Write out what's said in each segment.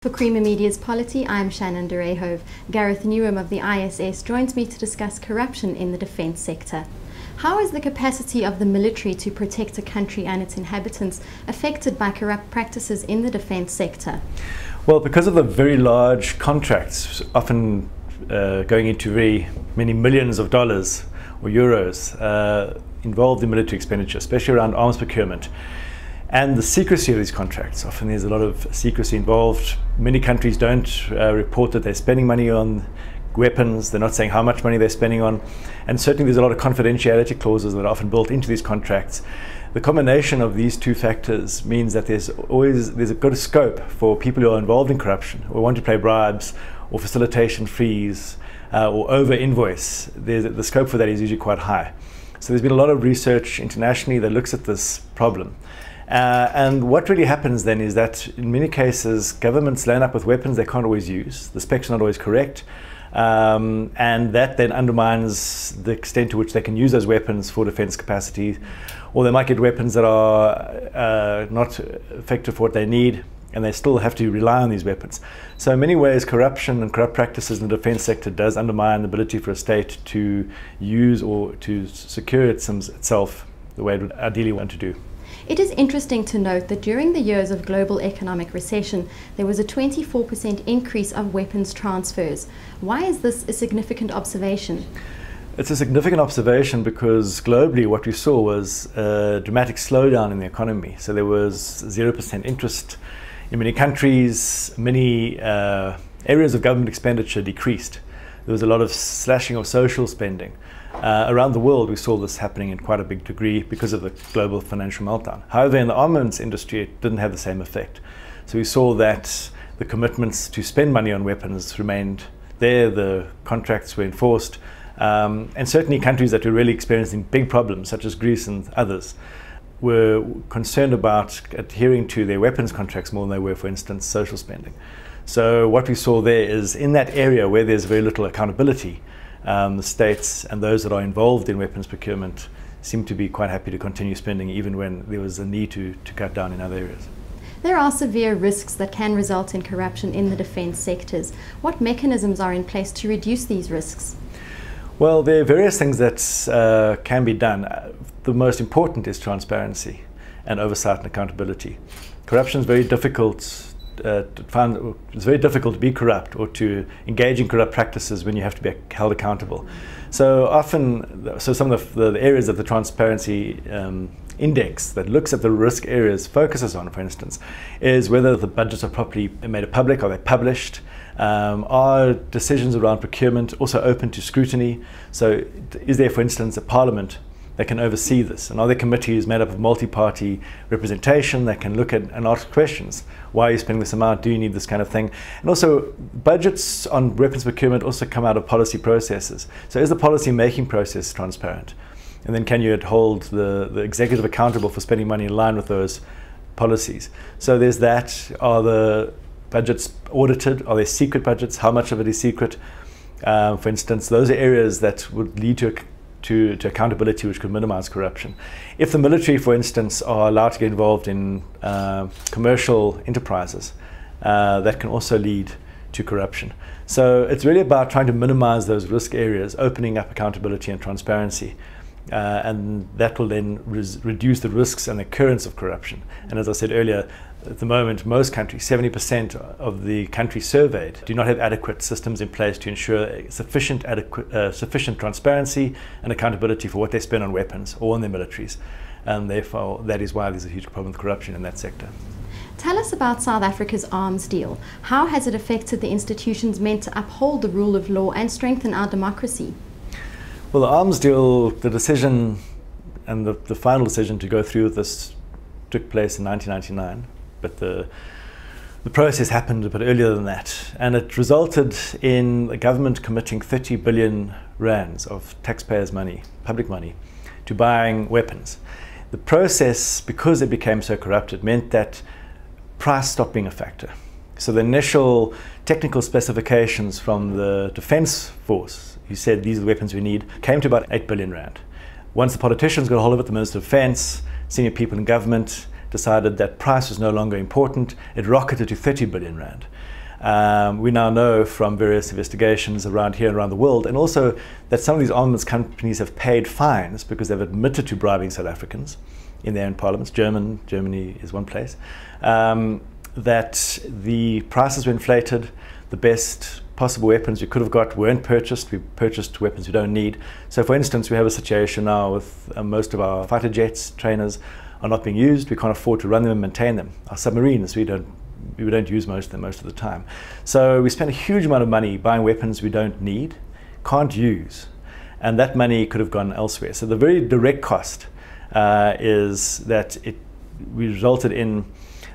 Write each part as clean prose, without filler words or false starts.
For Creamer Media's Polity, I'm Shannon de Rehove. Gareth Newham of the ISS joins me to discuss corruption in the defence sector. How is the capacity of the military to protect a country and its inhabitants affected by corrupt practices in the defence sector? Well, because of the very large contracts, often going into very many millions of dollars or euros involved in military expenditure, especially around arms procurement, and the secrecy of these contracts. Often there's a lot of secrecy involved. Many countries don't report that they're spending money on weapons. They're not saying how much money they're spending on. And certainly there's a lot of confidentiality clauses that are often built into these contracts. The combination of these two factors means that there's a good scope for people who are involved in corruption or want to pay bribes or facilitation fees or over-invoice. The scope for that is usually quite high. So there's been a lot of research internationally that looks at this problem. And what really happens then is that in many cases governments land up with weapons they can't always use, the specs are not always correct, and that then undermines the extent to which they can use those weapons for defense capacity, or they might get weapons that are not effective for what they need, and they still have to rely on these weapons. So in many ways corruption and corrupt practices in the defense sector does undermine the ability for a state to use or to secure itself the way it would ideally want to do. It is interesting to note that during the years of global economic recession, there was a 24% increase of weapons transfers. Why is this a significant observation? It's a significant observation because globally what we saw was a dramatic slowdown in the economy. So there was 0% interest in many countries, many areas of government expenditure decreased. There was a lot of slashing of social spending. Around the world we saw this happening in quite a big degree because of the global financial meltdown. However, in the armaments industry it didn't have the same effect. So we saw that the commitments to spend money on weapons remained there, the contracts were enforced, and certainly countries that were really experiencing big problems such as Greece and others were concerned about adhering to their weapons contracts more than they were, for instance, social spending. So what we saw there is in that area where there's very little accountability, the states and those that are involved in weapons procurement seem to be quite happy to continue spending even when there was a need to cut down in other areas. There are severe risks that can result in corruption in the defence sectors. What mechanisms are in place to reduce these risks? Well, there are various things that can be done. The most important is transparency and oversight and accountability. Corruption is very difficult it's very difficult to be corrupt or to engage in corrupt practices when you have to be held accountable. So often, some of the areas of the transparency index that looks at the risk areas focuses on, for instance, is whether the budgets are properly made public, are they published, are decisions around procurement also open to scrutiny. So is there, for instance, a parliament that can oversee this? And are there committees made up of multi-party representation that can look at and ask questions? Why are you spending this amount? Do you need this kind of thing? And also, budgets on weapons procurement also come out of policy processes. So is the policy making process transparent? And then can you hold the executive accountable for spending money in line with those policies? So there's that. Are the budgets audited? Are they secret budgets? How much of it is secret? For instance, those are areas that would lead to accountability, which could minimize corruption. If the military, for instance, are allowed to get involved in commercial enterprises, that can also lead to corruption. So it's really about trying to minimize those risk areas, opening up accountability and transparency, and that will then reduce the risks and occurrence of corruption. And as I said earlier, at the moment, most countries, 70% of the countries surveyed, do not have adequate systems in place to ensure sufficient transparency and accountability for what they spend on weapons or on their militaries. And therefore, that is why there's a huge problem with corruption in that sector. Tell us about South Africa's arms deal. How has it affected the institutions meant to uphold the rule of law and strengthen our democracy? Well, the arms deal, the decision and the final decision to go through with this took place in 1999. But the process happened a bit earlier than that, and it resulted in the government committing 30 billion rands of taxpayers' money, public money, to buying weapons. The process, because it became so corrupted, meant that price stopped being a factor. So the initial technical specifications from the Defence Force, who said these are the weapons we need, came to about 8 billion rand. Once the politicians got a hold of it, the Minister of Defence, senior people in government, decided that price was no longer important. It rocketed to 30 billion rand. We now know from various investigations around here and around the world, and also that some of these armaments companies have paid fines because they've admitted to bribing South Africans in their own parliaments. Germany is one place. That the prices were inflated, the best possible weapons we could have got weren't purchased. We purchased weapons we don't need. So for instance, we have a situation now with most of our fighter jets, trainers, are not being used. We can't afford to run them and maintain them. Our submarines, we don't use most of them most of the time. So we spend a huge amount of money buying weapons we don't need, can't use, and that money could have gone elsewhere. So the very direct cost is that it resulted in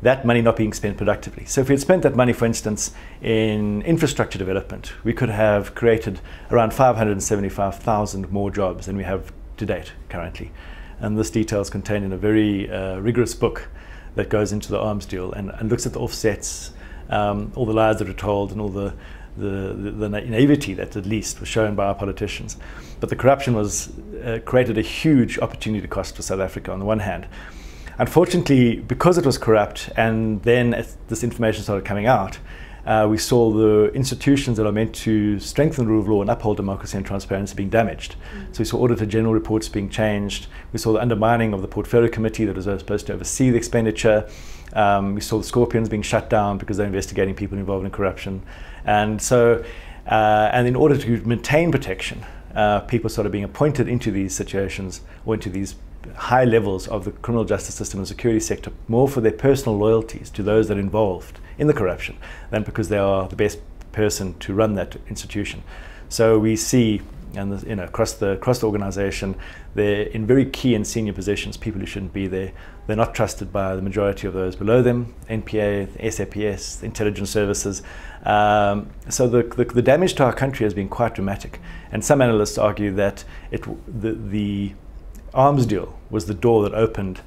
that money not being spent productively. So if we had spent that money, for instance, in infrastructure development, we could have created around 575,000 more jobs than we have to date currently. And this detail is contained in a very rigorous book that goes into the arms deal and looks at the offsets, all the lies that are told, and all the naivety that at least was shown by our politicians. But the corruption was created a huge opportunity cost for South Africa on the one hand. Unfortunately, because it was corrupt, and then as this information started coming out, we saw the institutions that are meant to strengthen the rule of law and uphold democracy and transparency being damaged. So we saw Auditor General reports being changed. We saw the undermining of the Portfolio Committee that was supposed to oversee the expenditure. We saw the Scorpions being shut down because they're investigating people involved in corruption. And so, and in order to maintain protection, people started being appointed into these situations or into these high levels of the criminal justice system and security sector more for their personal loyalties to those that are involved in the corruption than because they are the best person to run that institution. So we see, and across the organization, they're in very key and senior positions, people who shouldn't be there. They're not trusted by the majority of those below them, NPA, SAPS, the intelligence services. So the damage to our country has been quite dramatic. And some analysts argue that the arms deal was the door that opened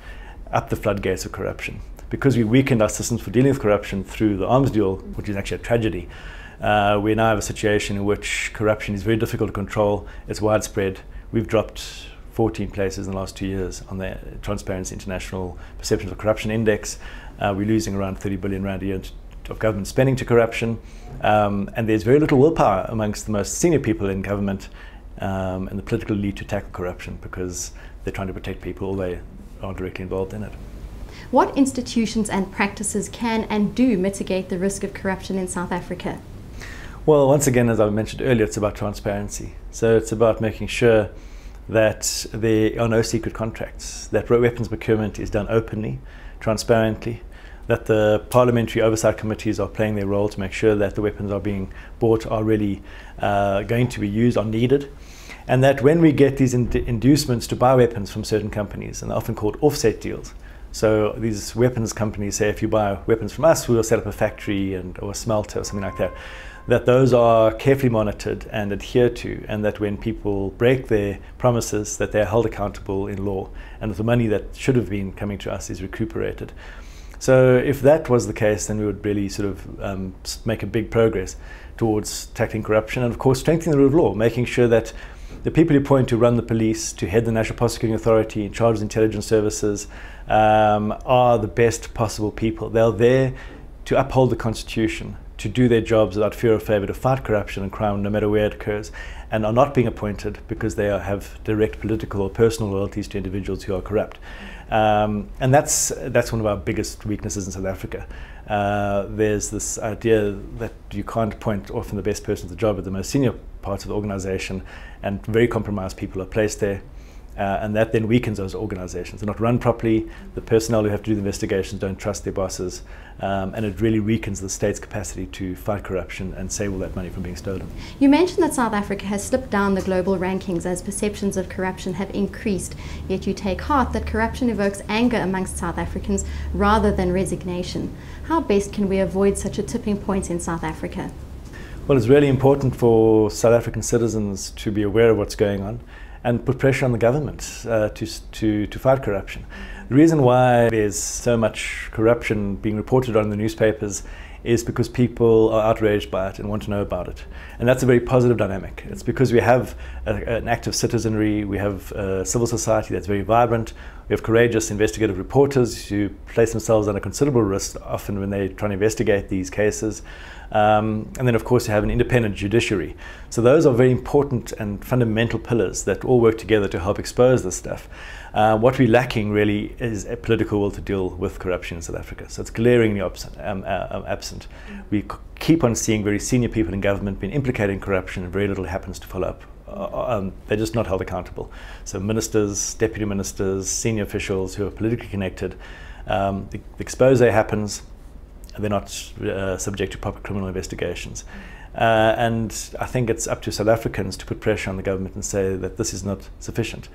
up the floodgates of corruption. Because we weakened our systems for dealing with corruption through the arms deal, which is actually a tragedy, we now have a situation in which corruption is very difficult to control. It's widespread. We've dropped 14 places in the last 2 years on the Transparency International Perception of Corruption Index. We're losing around 30 billion rand a year of government spending to corruption. And there's very little willpower amongst the most senior people in government and the political elite to tackle corruption because they're trying to protect people or they are directly involved in it. What institutions and practices can and do mitigate the risk of corruption in South Africa? Well, once again, as I mentioned earlier, it's about transparency. So it's about making sure that there are no secret contracts, that weapons procurement is done openly, transparently, that the parliamentary oversight committees are playing their role to make sure that the weapons are being bought are really going to be used, are needed, and that when we get these inducements to buy weapons from certain companies, and they're often called offset deals. So these weapons companies say, if you buy weapons from us, we'll set up a factory or a smelter or something like that, that those are carefully monitored and adhered to, and that when people break their promises, that they're held accountable in law, and that the money that should have been coming to us is recuperated. So if that was the case, then we would really sort of make a big progress towards tackling corruption, and of course strengthening the rule of law, making sure that the people you appoint to run the police, to head the National Prosecuting Authority, in charge of intelligence services, are the best possible people. They're there to uphold the Constitution, to do their jobs without fear or favour, to fight corruption and crime no matter where it occurs, and are not being appointed because they have direct political or personal loyalties to individuals who are corrupt. And that's one of our biggest weaknesses in South Africa. There's this idea that you can't appoint often the best person to the job at the most senior parts of the organization, and very compromised people are placed there. And that then weakens those organizations. They're not run properly. The personnel who have to do the investigations don't trust their bosses. And it really weakens the state's capacity to fight corruption and save all that money from being stolen. You mentioned that South Africa has slipped down the global rankings as perceptions of corruption have increased, yet you take heart that corruption evokes anger amongst South Africans rather than resignation. How best can we avoid such a tipping point in South Africa? Well, it's really important for South African citizens to be aware of what's going on and put pressure on the government to fight corruption. The reason why there's so much corruption being reported on in the newspapers is because people are outraged by it and want to know about it. And that's a very positive dynamic. It's because we have an active citizenry, we have a civil society that's very vibrant, We have courageous investigative reporters who place themselves under considerable risk often when they try to investigate these cases. And then, of course, you have an independent judiciary. So those are very important and fundamental pillars that all work together to help expose this stuff. What we're lacking really is a political will to deal with corruption in South Africa. So it's glaringly absent. We keep on seeing very senior people in government being implicated in corruption, and very little happens to follow up. They're just not held accountable. So ministers, deputy ministers, senior officials who are politically connected, the expose happens, and they're not subject to proper criminal investigations. And I think it's up to South Africans to put pressure on the government and say that this is not sufficient.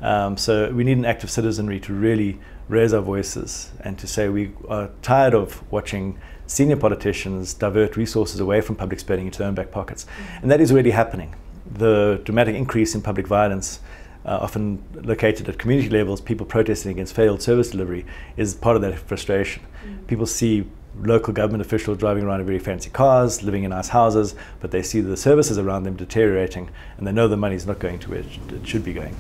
So we need an active citizenry to really raise our voices and to say we are tired of watching senior politicians divert resources away from public spending into their own back pockets. And that is already happening. The dramatic increase in public violence, often located at community levels, people protesting against failed service delivery, is part of that frustration. People see local government officials driving around in very fancy cars, living in nice houses, but they see the services around them deteriorating, and they know the money is not going to where it should be going.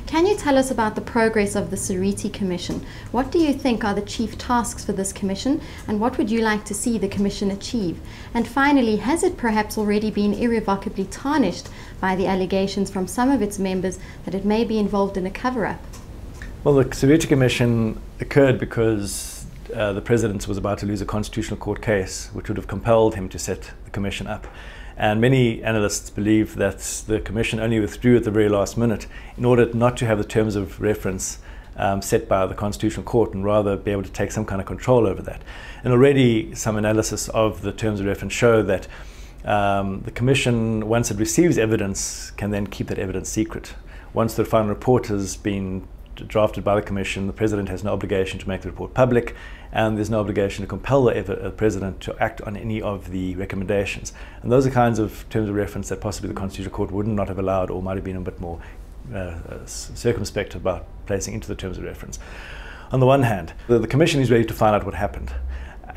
Can you tell us about the progress of the Sarita Commission? What do you think are the chief tasks for this commission, and what would you like to see the commission achieve? And finally, has it perhaps already been irrevocably tarnished by the allegations from some of its members that it may be involved in a cover-up? Well, the Sarita Commission occurred because the President was about to lose a constitutional court case, which would have compelled him to set the commission up. And many analysts believe that the Commission only withdrew at the very last minute in order not to have the terms of reference set by the Constitutional Court, and rather be able to take some kind of control over that. And already some analysis of the terms of reference show that the Commission, once it receives evidence, can then keep that evidence secret. Once the final report has been drafted by the Commission, the President has no obligation to make the report public, and there's no obligation to compel the President to act on any of the recommendations. And those are kinds of terms of reference that possibly the Constitutional Court would not have allowed, or might have been a bit more circumspect about placing into the terms of reference. On the one hand, the Commission is ready to find out what happened.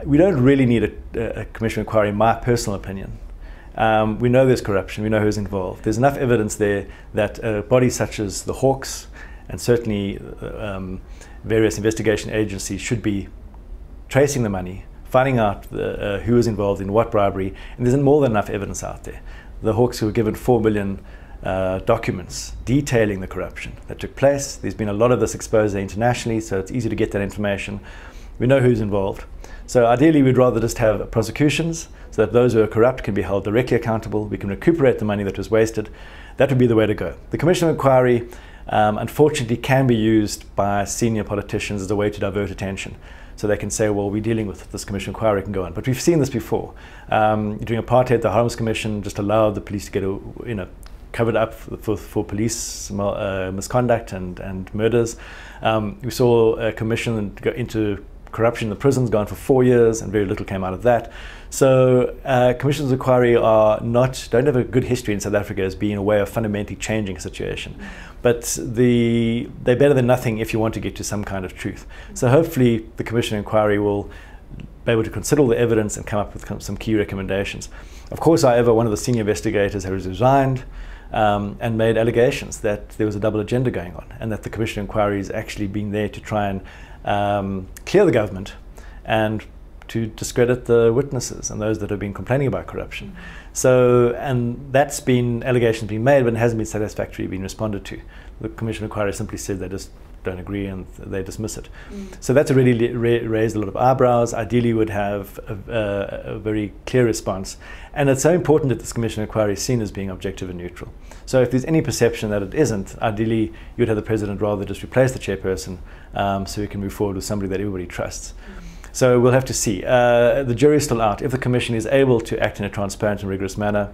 We don't really need a Commission inquiry, in my personal opinion. We know there's corruption, we know who's involved. There's enough evidence there that a body such as the Hawks, and certainly various investigation agencies, should be tracing the money, finding out who is involved in what bribery, and there's more than enough evidence out there. The Hawks were given 4 million documents detailing the corruption that took place. There's been a lot of this exposed internationally, so it's easy to get that information. We know who's involved. So ideally, we'd rather just have prosecutions so that those who are corrupt can be held directly accountable. We can recuperate the money that was wasted. That would be the way to go. The Commission of Inquiry, unfortunately, can be used by senior politicians as a way to divert attention. So they can say, well, we're dealing with this Commission inquiry, can go on. But we've seen this before. During apartheid, the Harms Commission just allowed the police to get covered up for police misconduct and murders. We saw a commission go into corruption in the prisons, gone for 4 years, and very little came out of that. So commissions of inquiry don't have a good history in South Africa as being a way of fundamentally changing a situation. But they're better than nothing if you want to get to some kind of truth. So hopefully the Commission of Inquiry will be able to consider all the evidence and come up with some key recommendations. Of course, however, one of the senior investigators has resigned and made allegations that there was a double agenda going on, and that the Commission of Inquiry has actually been there to try and clear the government and to discredit the witnesses and those that have been complaining about corruption. So, and that's been allegations being made, but it hasn't been satisfactorily been responded to. The Commission of Inquiry simply said they just don't agree and they dismiss it. So that's already raised a lot of eyebrows. Ideally, would have a very clear response. And it's so important that this Commission of Inquiry is seen as being objective and neutral. So if there's any perception that it isn't, ideally you'd have the President rather just replace the chairperson so we can move forward with somebody that everybody trusts. So we'll have to see. The jury's still out. If the Commission is able to act in a transparent and rigorous manner,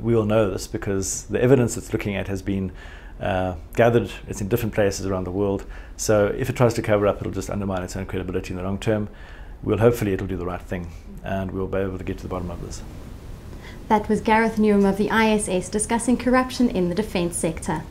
we will know this because the evidence it's looking at has been gathered. It's in different places around the world. So if it tries to cover up, it'll just undermine its own credibility in the long term. Hopefully it'll do the right thing, and we'll be able to get to the bottom of this. That was Gareth Newham of the ISS discussing corruption in the defence sector.